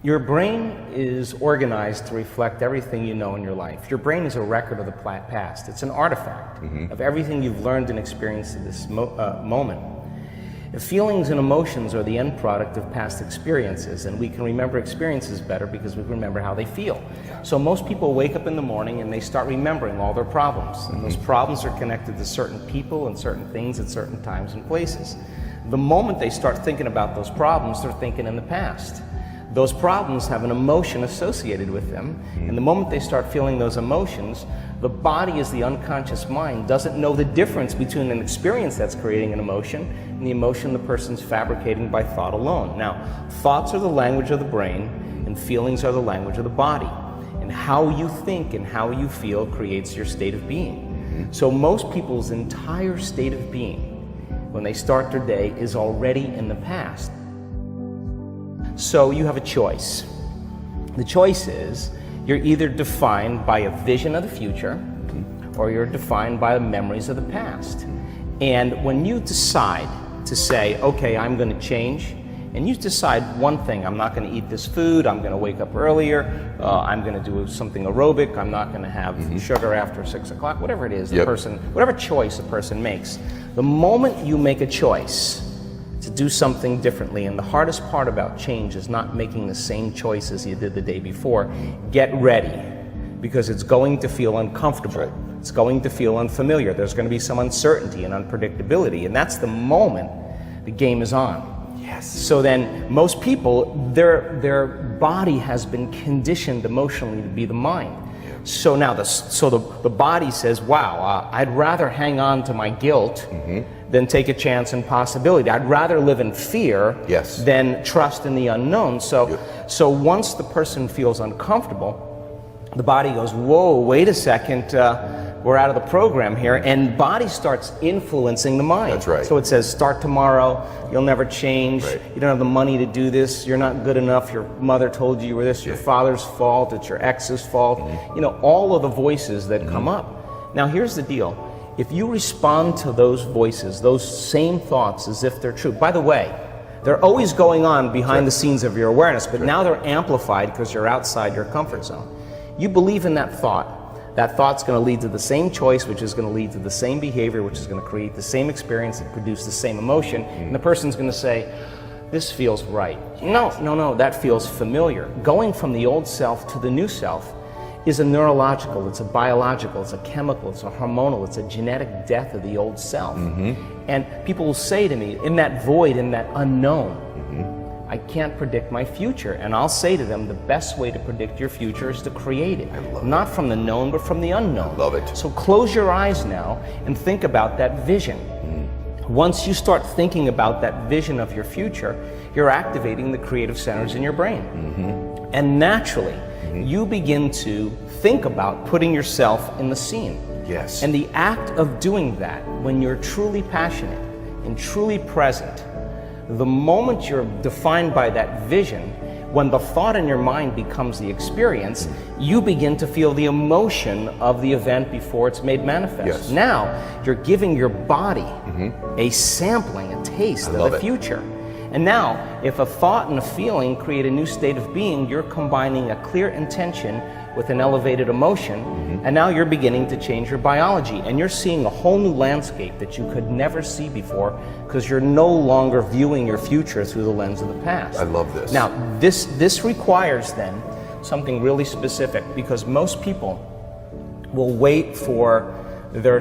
Your brain is organized to reflect everything you know in your life. Your brain is a record of the past. It's an artifact of everything you've learned and experienced at this moment. Feelings and emotions are the end product of past experiences, and we can remember experiences better because we remember how they feel. So most people wake up in the morning and they start remembering all their problems, and those problems are connected to certain people and certain things at certain times and places. The moment they start thinking about those problems, they're thinking in the past. Those problems have an emotion associated with them, and the moment they start feeling those emotions, the body, as the unconscious mind, doesn't know the difference between an experience that's creating an emotion and the emotion the person's fabricating by thought alone. Now, thoughts are the language of the brain, and feelings are the language of the body. And how you think and how you feel creates your state of being. So most people's entire state of being, when they start their day, is already in the past. So you have a choice. The choice is, you're either defined by a vision of the future, or you're defined by the memories of the past. And when you decide to say, okay, I'm going to change, and you decide one thing: I'm not going to eat this food, I'm going to wake up earlier, I'm going to do something aerobic, I'm not going to have sugar after 6 o'clock, whatever it is, the person, whatever choice a person makes. The moment you make a choice to do something differently, and the hardest part about change is not making the same choices you did the day before, get ready, because it's going to feel uncomfortable. It's going to feel unfamiliar. There's going to be some uncertainty and unpredictability, and that's the moment the game is on. Yes. So then most people, their body has been conditioned emotionally to be the mind. So now the body says, wow, I'd rather hang on to my guilt than take a chance and possibility. I'd rather live in fear than trust in the unknown. So once the person feels uncomfortable, the body goes, whoa, wait a second, we're out of the program here, and body starts influencing the mind. That's right. So it says, start tomorrow, you'll never change, you don't have the money to do this, you're not good enough, your mother told you were this, your father's fault, it's your ex's fault, you know, all of the voices that come up. Now here's the deal, if you respond to those voices, those same thoughts as if they're true, by the way, they're always going on behind the scenes of your awareness, but now they're amplified because you're outside your comfort zone. You believe in that thought's going to lead to the same choice, which is going to lead to the same behavior, which is going to create the same experience and produce the same emotion, and the person's going to say, this feels right. No, that feels familiar. Going from the old self to the new self is a neurological, it's a biological, it's a chemical, it's a hormonal, it's a genetic death of the old self. And people will say to me, in that void, in that unknown, I can't predict my future. And I'll say to them, the best way to predict your future is to create it. Not from the known, but from the unknown. I love it. So close your eyes now and think about that vision. Once you start thinking about that vision of your future, you're activating the creative centers in your brain. And naturally, you begin to think about putting yourself in the scene. Yes. And the act of doing that, when you're truly passionate and truly present, the moment you're defined by that vision, when the thought in your mind becomes the experience, you begin to feel the emotion of the event before it's made manifest. Now, you're giving your body a sampling, a taste of the future. And now, if a thought and a feeling create a new state of being, you're combining a clear intention with an elevated emotion, and now you're beginning to change your biology, and you're seeing a whole new landscape that you could never see before, because you're no longer viewing your future through the lens of the past. I love this. Now, this requires then something really specific, because most people will wait for their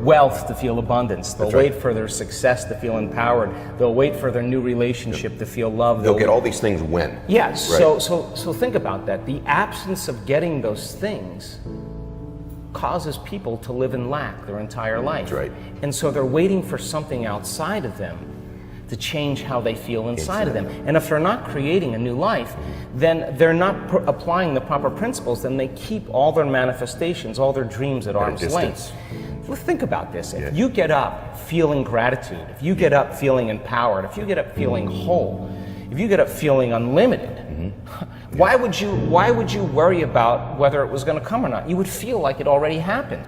wealth to feel abundance. They'll wait for their success to feel empowered. They'll wait for their new relationship to feel loved. They'll get all these things when. Yes. So think about that. The absence of getting those things causes people to live in lack their entire life. That's right. And so they're waiting for something outside of them to change how they feel inside of them. And if they're not creating a new life, then they're not applying the proper principles, then they keep all their manifestations, all their dreams at arm's length. Well, think about this. If you get up feeling gratitude, if you get up feeling empowered, if you get up feeling whole, if you get up feeling unlimited, why would you worry about whether it was going to come or not? You would feel like it already happened.